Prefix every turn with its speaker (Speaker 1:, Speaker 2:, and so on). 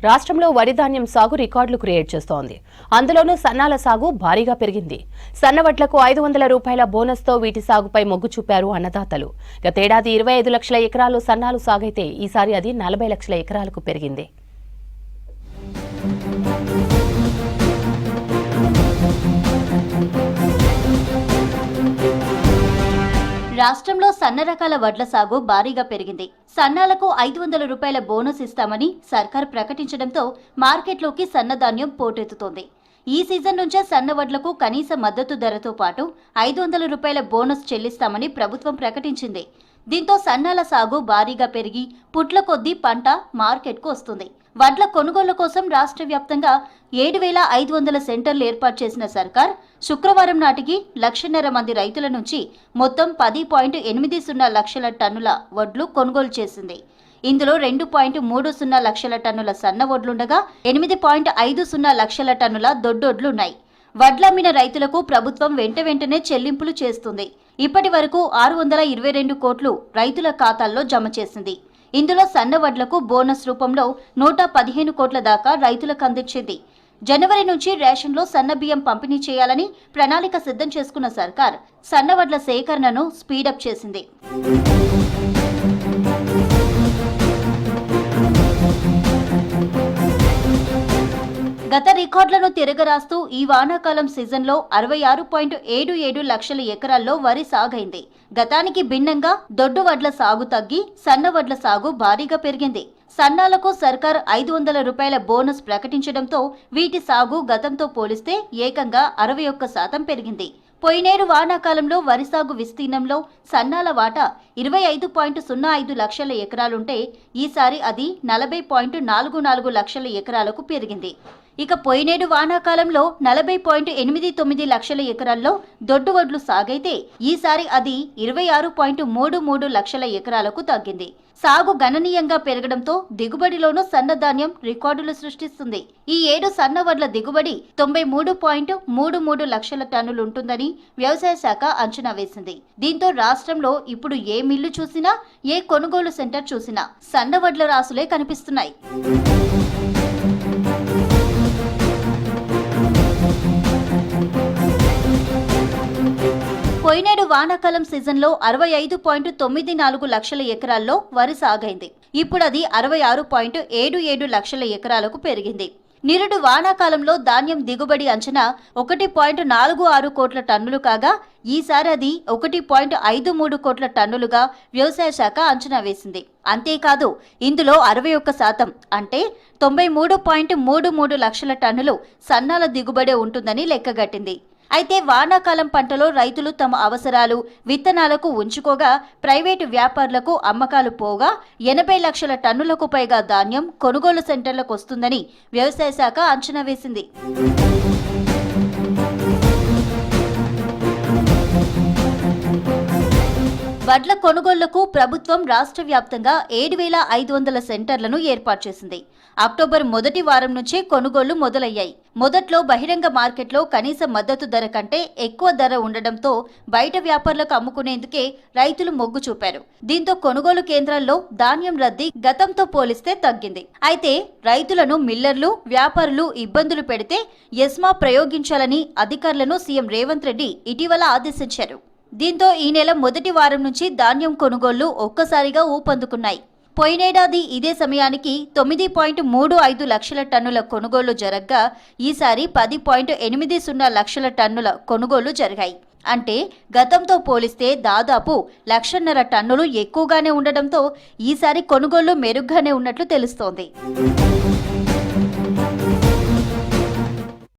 Speaker 1: రాష్ట్రంలో వరి ధాన్యం సాగు రికార్డులు క్రియేట్ చేస్తోంది. అందులోనూ సన్నాల సాగు భారీగా పెరిగింది. సన్నవడ్లకు 500 రూపాయల బోనస్తో వీటి సాగుపై మొగ్గు చూపారు అన్నదాతలు. గతేడాది 25 లక్షల ఎకరాలు సన్నాలు సాగైతే ఈసారి అది 40 లక్షల ఎకరాలకు పెరిగింది.
Speaker 2: రాష్ట్రంలో సన్న రకాల వడ్ల సాగు భారీగా పెరిగింది. సన్నాలకు 500 రూపాయల బోనస్ ఇస్తామని సర్కార్ ప్రకటించడంతో మార్కెట్లోకి సన్నధాన్యం పోటెత్తుతోంది. ఈ సీజన్ నుంచే సన్న వడ్లకు కనీస మద్దతు ధరతో పాటు 500 రూపాయల బోనస్ చెల్లిస్తామని ప్రభుత్వం ప్రకటించింది. దీంతో సన్నాల సాగు భారీగా పెరిగి పుట్ల కొద్దీ పంట మార్కెట్కు వస్తుంది. వడ్ల కొనుగోళ్ల కోసం రాష్ట్ర వ్యాప్తంగా 7,500 సెంటర్లు ఏర్పాటు చేసిన సర్కార్ శుక్రవారం నాటికి 1,50,000 మంది రైతుల నుంచి మొత్తం 10.80 లక్షల టన్నుల వడ్లు కొనుగోలు చేసింది. ఇందులో 2.30 లక్షల టన్నుల సన్న వడ్లుండగా 8.50 లక్షల టన్నుల దొడ్డొడ్లున్నాయి. వడ్లమ్మిన రైతులకు ప్రభుత్వం వెంటనే చెల్లింపులు చేస్తుంది. ఇప్పటి వరకు 622 కోట్లు రైతుల ఖాతాల్లో జమ చేసింది. ఇందులో సన్న వడ్లకు బోనస్ రూపంలో 115 కోట్ల దాకా రైతులకు అందించింది. జనవరి నుంచి రేషన్లో సన్న బియ్యం పంపిణీ చేయాలని ప్రణాళిక సిద్ధం చేసుకున్న సర్కార్ సన్న వడ్ల సేకరణను స్పీడప్ చేసింది. గత రికార్డులను తిరగరాస్తూ ఈ వానాకాలం సీజన్లో 66.77 లక్షల ఎకరాల్లో వరి సాగైంది. గతానికి భిన్నంగా దొడ్డు వడ్ల సాగు తగ్గి సన్న వడ్ల సాగు భారీగా పెరిగింది. సన్నాలకు సర్కార్ 500 రూపాయల బోనస్ ప్రకటించడంతో వీటి సాగు గతంతో పోలిస్తే ఏకంగా 61% పెరిగింది. పోయినేడు వానాకాలంలో వరి సాగు విస్తీర్ణంలో సన్నాల వాటా 25.05 లక్షల ఎకరాలుంటే ఈసారి అది 40.44 లక్షల ఎకరాలకు పెరిగింది. ఇక పోయినేడు వానాకాలంలో 40.89 లక్షల ఎకరాల్లో దొడ్డు వడ్లు సాగైతే ఈసారి అది 26.33 లక్షల ఎకరాలకు తగ్గింది. సాగు గణనీయంగా పెరగడంతో దిగుబడిలోనూ సన్నధాన్యం రికార్డులు సృష్టిస్తుంది. ఈ ఏడు సన్న వడ్ల దిగుబడి 93.33 లక్షల టన్నులుంటుందని వ్యవసాయ శాఖ అంచనా వేసింది. దీంతో రాష్ట్రంలో ఇప్పుడు ఏ మిల్లు చూసినా ఏ కొనుగోలు సెంటర్ చూసినా సన్న వడ్ల రాసులే కనిపిస్తున్నాయి. పోయినేడు వానాకాలం సీజన్లో 65.94 లక్షల ఎకరాల్లో వరి సాగైంది. ఇప్పుడు అది 66.77 లక్షల ఎకరాలకు పెరిగింది. నిరుడు వానాకాలంలో ధాన్యం దిగుబడి అంచనా 1.46 కోట్ల టన్నులు కాగా ఈసారి అది 1.53 కోట్ల టన్నులుగా వ్యవసాయ శాఖ అంచనా వేసింది. అంతేకాదు ఇందులో 61% అంటే 93.33 లక్షల టన్నులు సన్నాల దిగుబడే ఉంటుందని లెక్కగట్టింది. అయితే వానాకాలం పంటలో రైతులు తమ అవసరాలు విత్తనాలకు ఉంచుకోగా ప్రైవేటు వ్యాపారులకు అమ్మకాలు పోగా 80 లక్షల టన్నులకు పైగా ధాన్యం కొనుగోలు సెంటర్లకు వస్తుందని వ్యవసాయ శాఖ అంచనా వేసింది. వడ్ల కొనుగోళ్లకు ప్రభుత్వం రాష్ట్ర వ్యాప్తంగా 7,500 సెంటర్లను ఏర్పాటు చేసింది. అక్టోబర్ మొదటి వారం నుంచే కొనుగోళ్లు మొదలయ్యాయి. మొదట్లో బహిరంగ మార్కెట్లో కనీస మద్దతు ధర కంటే ఎక్కువ ధర ఉండడంతో బయట వ్యాపారులకు అమ్ముకునేందుకే రైతులు మొగ్గు చూపారు. దీంతో కొనుగోలు కేంద్రాల్లో ధాన్యం రద్దీ గతంతో పోలిస్తే తగ్గింది. అయితే రైతులను మిల్లర్లు వ్యాపారులు ఇబ్బందులు పెడితే ఎస్మా ప్రయోగించాలని అధికారులను సీఎం రేవంత్ రెడ్డి ఇటీవల ఆదేశించారు. దీంతో ఈ నెల మొదటి వారం నుంచి ధాన్యం కొనుగోళ్లు ఒక్కసారిగా ఊపందుకున్నాయి. పోయినేడాది ఇదే సమయానికి 9.35 లక్షల టన్నుల కొనుగోళ్లు జరగ్గా ఈసారి 10.80 లక్షల టన్నుల కొనుగోళ్లు జరిగాయి. అంటే గతంతో పోలిస్తే దాదాపు 1,50,000 టన్నులు ఎక్కువగానే ఉండడంతో ఈసారి కొనుగోళ్లు మెరుగ్గానే ఉన్నట్లు తెలుస్తోంది.